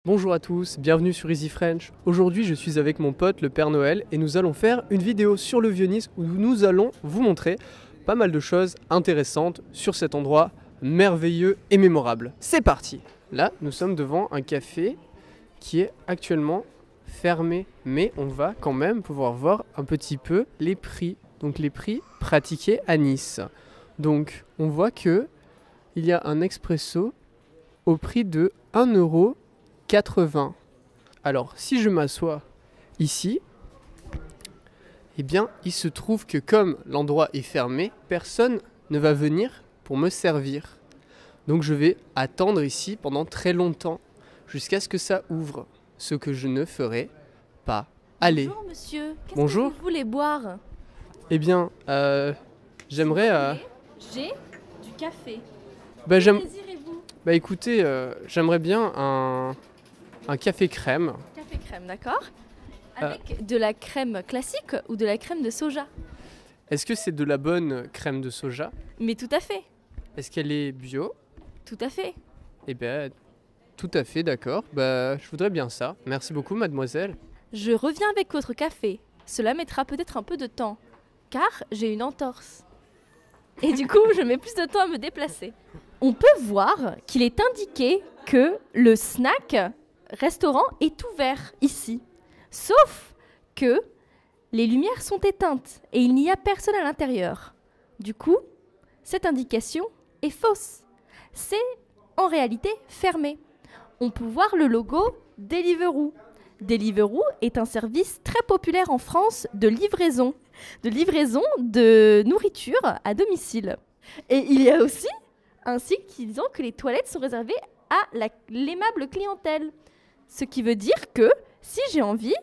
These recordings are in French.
Bonjour à tous, bienvenue sur Easy French. Aujourd'hui je suis avec mon pote le Père Noël et nous allons faire une vidéo sur le Vieux-Nice où nous allons vous montrer pas mal de choses intéressantes sur cet endroit merveilleux et mémorable. C'est parti! Là nous sommes devant un café qui est actuellement fermé, mais on va quand même pouvoir voir un petit peu les prix. Donc les prix pratiqués à Nice. Donc on voit que il y a un expresso au prix de 1,80 €. Alors, si je m'assois ici, eh bien, il se trouve que comme l'endroit est fermé, personne ne va venir pour me servir. Donc, je vais attendre ici pendant très longtemps, jusqu'à ce que ça ouvre. Ce que je ne ferai pas. Allez. Bonjour monsieur, qu'est-ce Bonjour. que vous voulez boire? Eh bien, j'aimerais... J'ai du café. bah, Que j'aime- désirez-vous? bah, écoutez, j'aimerais bien un café crème. Café crème, d'accord. Avec de la crème classique ou de la crème de soja? Est-ce que c'est de la bonne crème de soja? Mais tout à fait, Est-ce qu'elle est bio? tout à fait. Eh bien, tout à fait, d'accord. Bah, je voudrais bien ça. Merci beaucoup, mademoiselle. Je reviens avec votre café. Cela mettra peut-être un peu de temps, car j'ai une entorse. Et du coup, je mets plus de temps à me déplacer. On peut voir qu'il est indiqué que le snack restaurant est ouvert ici. Sauf que les lumières sont éteintes et il n'y a personne à l'intérieur. Du coup, cette indication est fausse. C'est en réalité fermé. On peut voir le logo Deliveroo. Deliveroo est un service très populaire en France de livraison de nourriture à domicile. Et il y a aussi un site qui dit que les toilettes sont réservées à l'aimable clientèle. Ce qui veut dire que si j'ai envie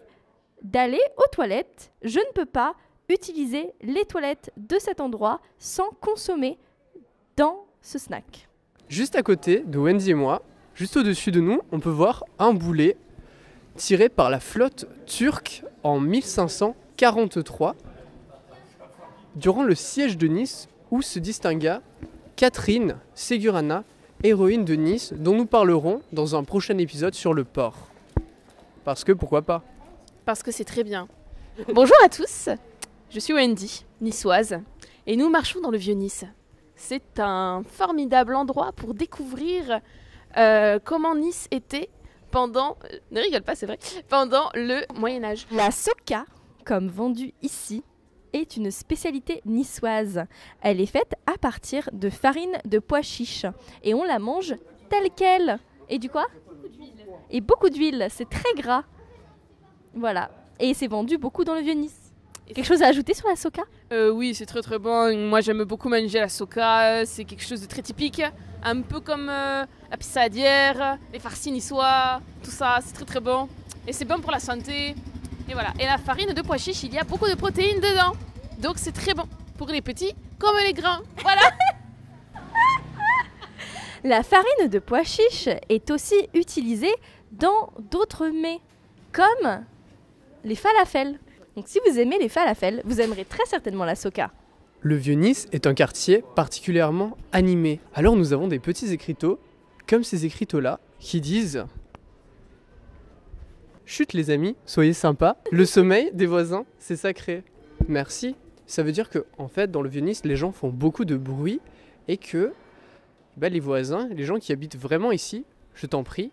d'aller aux toilettes, je ne peux pas utiliser les toilettes de cet endroit sans consommer dans ce snack. Juste à côté de Wendy et moi, juste au-dessus de nous, on peut voir un boulet tiré par la flotte turque en 1543, durant le siège de Nice, où se distingua Catherine Ségurana, héroïne de Nice, dont nous parlerons dans un prochain épisode sur le port. Parce que pourquoi pas? Parce que c'est très bien. Bonjour à tous, je suis Wendy, niçoise, et nous marchons dans le Vieux-Nice. C'est un formidable endroit pour découvrir comment Nice était pendant... ne rigole pas, c'est vrai. Pendant le Moyen-Âge. La soca, comme vendue ici, est une spécialité niçoise. Elle est faite à partir de farine de pois chiches et on la mange telle quelle. Et du quoi? Et beaucoup d'huile, c'est très gras. Voilà. Et c'est vendu beaucoup dans le Vieux-Nice. Quelque chose à ajouter sur la soca? Oui, c'est très très bon. Moi j'aime beaucoup manger la soca, c'est quelque chose de très typique. Un peu comme la pissaladière, les farcis niçois, tout ça, c'est très très bon. Et c'est bon pour la santé. Et voilà. Et la farine de pois chiche, il y a beaucoup de protéines dedans. Donc c'est très bon pour les petits comme les grands. Voilà. La farine de pois chiche est aussi utilisée dans d'autres mets, comme les falafels. Donc si vous aimez les falafels, vous aimerez très certainement la soca. Le Vieux-Nice est un quartier particulièrement animé. Alors nous avons des petits écriteaux, comme ces écriteaux-là, qui disent « Chut les amis, soyez sympas, le sommeil des voisins, c'est sacré. Merci ». Ça veut dire que, en fait, dans le Vieux-Nice, les gens font beaucoup de bruit et que les voisins, les gens qui habitent vraiment ici, je t'en prie,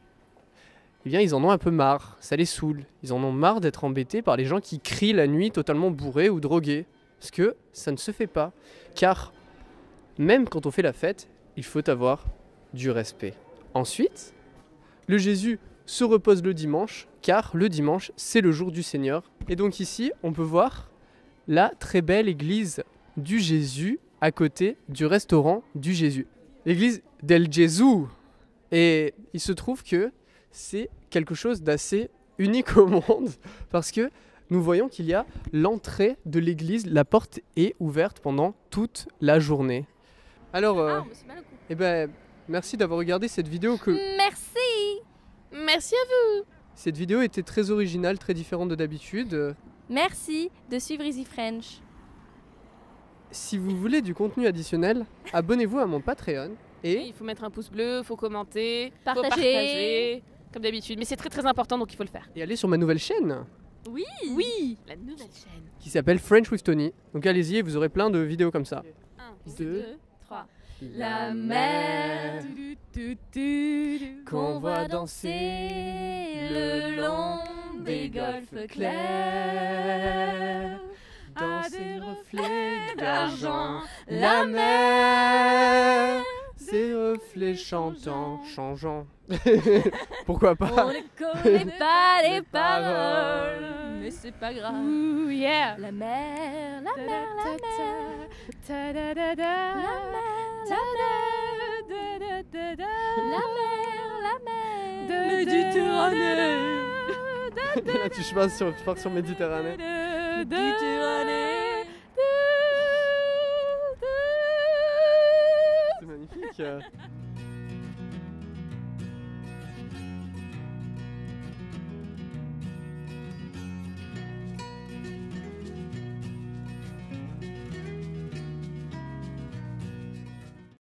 eh bien ils en ont un peu marre, ça les saoule. Ils en ont marre d'être embêtés par les gens qui crient la nuit totalement bourrés ou drogués. Parce que ça ne se fait pas. Car même quand on fait la fête, il faut avoir du respect. Ensuite, le Jésus se repose le dimanche, car le dimanche, c'est le jour du Seigneur. Et donc ici, on peut voir la très belle église du Jésus à côté du restaurant du Jésus. L'église del Gesù. Et il se trouve que c'est quelque chose d'assez unique au monde, parce que nous voyons qu'il y a l'entrée de l'église, la porte est ouverte pendant toute la journée. Alors, merci d'avoir regardé cette vidéo. Merci! Merci à vous. Cette vidéo était très originale, très différente de d'habitude. Merci de suivre Easy French. Si vous voulez du contenu additionnel, abonnez-vous à mon Patreon. Et Et il faut mettre un pouce bleu, faut commenter, Partager. faut partager. comme d'habitude. Mais c'est très très important, donc il faut le faire. Et allez sur ma nouvelle chaîne Oui, la nouvelle chaîne. qui s'appelle French with Tony. Donc allez-y et vous aurez plein de vidéos comme ça. 1, 2, 3. La mer qu'on voit danser le long des golfes clairs, dans ses reflets d'argent, la mer, ses reflets chantants, changeants. Pourquoi pas? On ne connaît pas les paroles. paroles, mais c'est pas grave. Ouh, yeah. La mer, la mer, la mer, la mer Méditerranée. Là tu pars sur Méditerranée. Méditerranée.